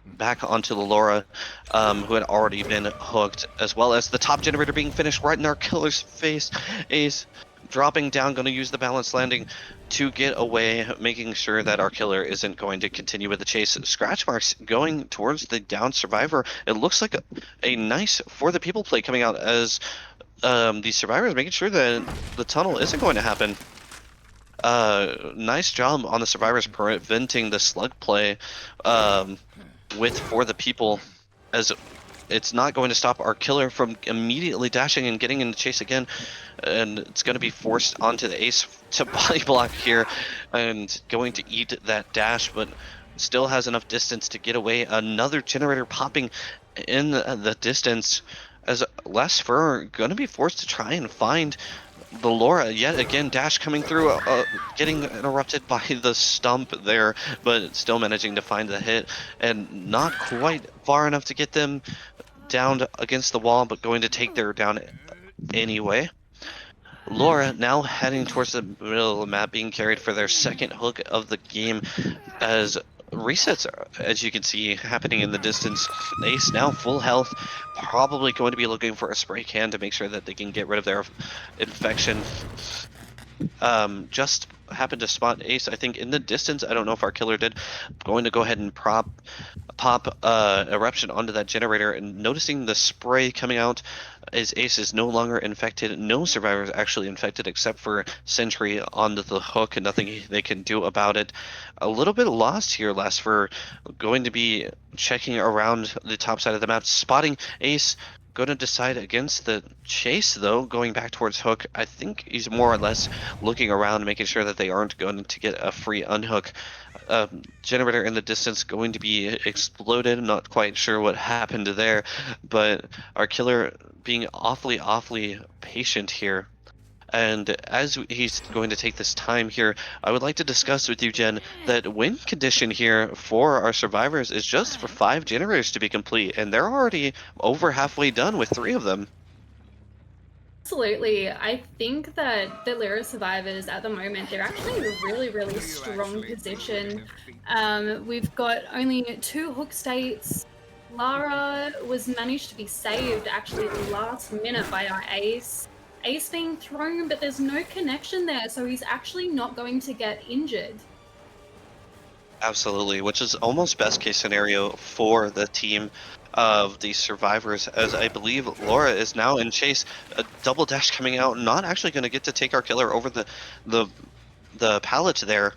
back onto the Laura, who had already been hooked, as well as the top generator being finished right in our killer's face. Ace dropping down, going to use the balance landing to get away, making sure that our killer isn't going to continue with the chase. Scratch marks going towards the down survivor. It looks like a nice for the people play coming out as the survivors making sure that the tunnel isn't going to happen. Nice job on the survivors preventing the slug play with for the people, as it's not going to stop our killer from immediately dashing and getting into chase again, and it's going to be forced onto the Ace to body block here and going to eat that dash, but still has enough distance to get away. Another generator popping in the distance as Lastfur going to be forced to try and find the Laura yet again. Dash coming through, getting interrupted by the stump there, but still managing to find the hit and not quite far enough to get them down against the wall, but going to take their down anyway. Laura now heading towards the middle of the map, being carried for their second hook of the game as resets, as you can see, happening in the distance. Ace now full health, probably going to be looking for a spray can to make sure that they can get rid of their infection. Just happened to spot Ace, I think, in the distance. I don't know if our killer did. Going to go ahead and pop eruption onto that generator, and noticing the spray coming out as Ace is no longer infected. No survivors actually infected except for Sentry onto the hook, and nothing they can do about it. A little bit lost here. Lastfur going to be checking around the top side of the map, spotting Ace. Going to decide against the chase, though, going back towards hook. I think he's more or less looking around, making sure that they aren't going to get a free unhook. Generator in the distance going to be exploded. I'm not quite sure what happened there, but our killer being awfully patient here. And as he's going to take this time here, I would like to discuss with you, Jen, that win condition here for our survivors is just for 5 generators to be complete, and they're already over halfway done with 3 of them. Absolutely. I think that the Lyra survivors at the moment, they're actually in a really, really strong position. We've got only 2 hook states. Lara was managed to be saved actually last minute by our ace. Ace being thrown, but there's no connection there, so he's actually not going to get injured. Absolutely, which is almost best case scenario for the team of the survivors, as I believe Laura is now in chase. A double dash coming out, not actually going to get to take our killer over the the pallet there,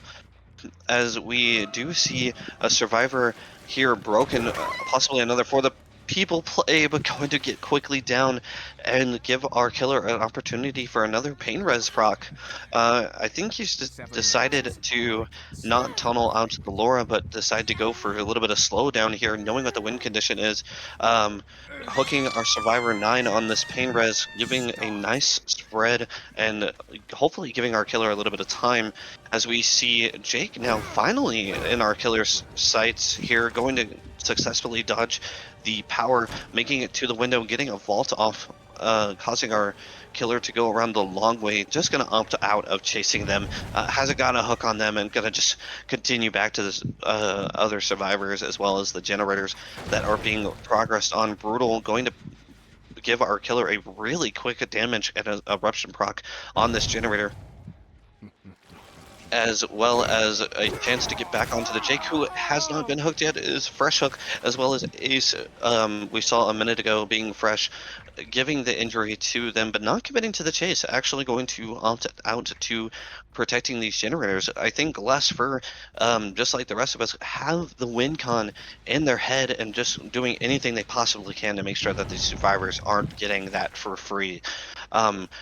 as we do see a survivor here broken, possibly another for the people play, but going to get quickly down and give our killer an opportunity for another pain res proc. I think he's decided to not tunnel out to the Laura, but decide to go for a little bit of slowdown here, knowing what the wind condition is. Um, Hooking our survivor 9 on this pain res, giving a nice spread and hopefully giving our killer a little bit of time, as we see Jake now finally in our killer's sights here, going to successfully dodge the power, making it to the window, getting a vault off, causing our killer to go around the long way. Just going to opt out of chasing them. Hasn't got a hook on them, and going to just continue back to the other survivors, as well as the generators that are being progressed on. Brutal going to give our killer a really quick damage and a eruption proc on this generator, as well as a chance to get back onto the Jake, who has not been hooked yet, is fresh hook, as well as Ace. We saw a minute ago being fresh, giving the injury to them, but not committing to the chase. Actually, going to opt out to protecting these generators. I think Less Fur, just like the rest of us, have the win con in their head and just doing anything they possibly can to make sure that these survivors aren't getting that for free.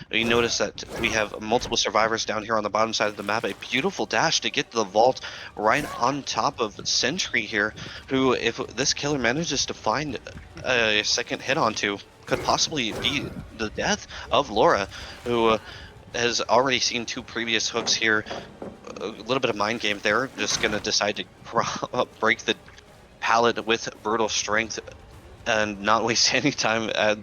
You notice that we have multiple survivors down here on the bottom side of the map. A beautiful dash to get the vault right on top of Sentry here, who, if this killer manages to find a second hit onto, could possibly be the death of Laura, who has already seen 2 previous hooks here. A little bit of mind game there. Just going to decide to break the pallet with brutal strength and not waste any time at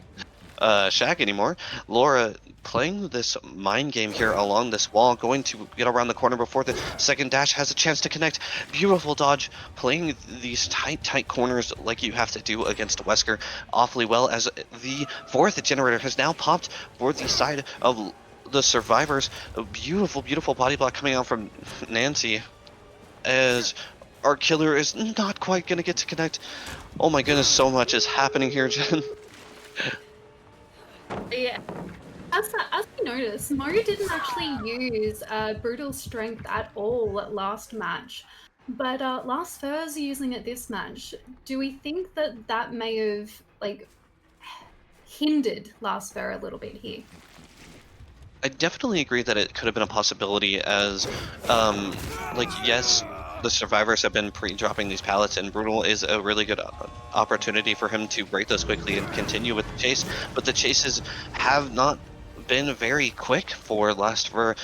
Shaq anymore. Laura playing this mind game here along this wall, going to get around the corner before the second dash has a chance to connect. Beautiful dodge, playing these tight corners like you have to do against Wesker awfully well, as the 4th generator has now popped for the side of the survivors. A beautiful body block coming out from Nancy, as our killer is not quite going to get to connect. Oh my goodness, so much is happening here, Jen. Yeah. As we noticed, Mo didn't actually use brutal strength at all last match, but Last Fur's using it this match. Do we think that that may have like hindered Last Fur a little bit here? I definitely agree that it could have been a possibility, as, like, yes, the survivors have been pre-dropping these pallets, and Brutal is a really good opportunity for him to break those quickly and continue with the chase, but the chases have not been very quick for Lastver,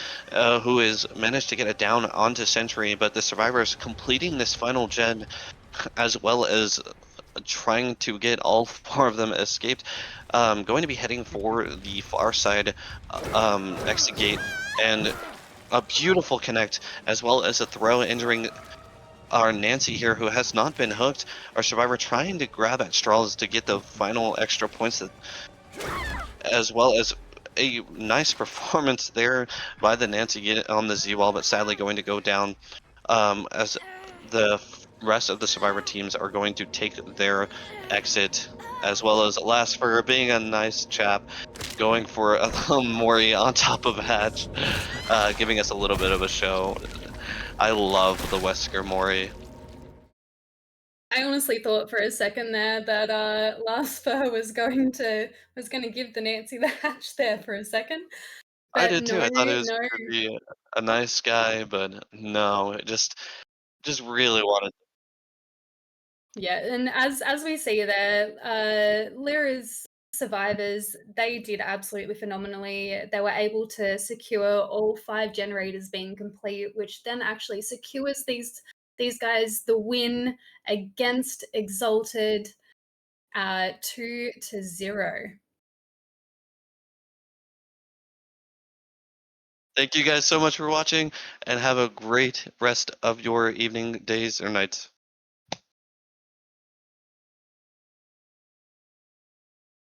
who has managed to get it down onto Sentry, but the survivors completing this final gen, as well as trying to get all 4 of them escaped, going to be heading for the far side exit gate, and a beautiful connect, as well as a throw injuring our Nancy here, who has not been hooked. Our survivor trying to grab at straws to get the final extra points, as well as a nice performance there by the Nancy on the Z-wall, but sadly going to go down, as the rest of the survivor teams are going to take their exit, as well as Last for being a nice chap, going for a Mori on top of Hatch, giving us a little bit of a show. I love the Wesker Mori. I honestly thought for a second there that Last Fur was gonna give the Nancy the hatch there for a second, I but did too. no, I thought it was no. gonna be a nice guy, but no, it just really wanted. Yeah, and as we see there, Lyra's survivors, they did absolutely phenomenally. They were able to secure all 5 generators being complete, which then actually secures these guys the win against Exalted 2-0. Thank you guys so much for watching, and have a great rest of your evening, days, or nights.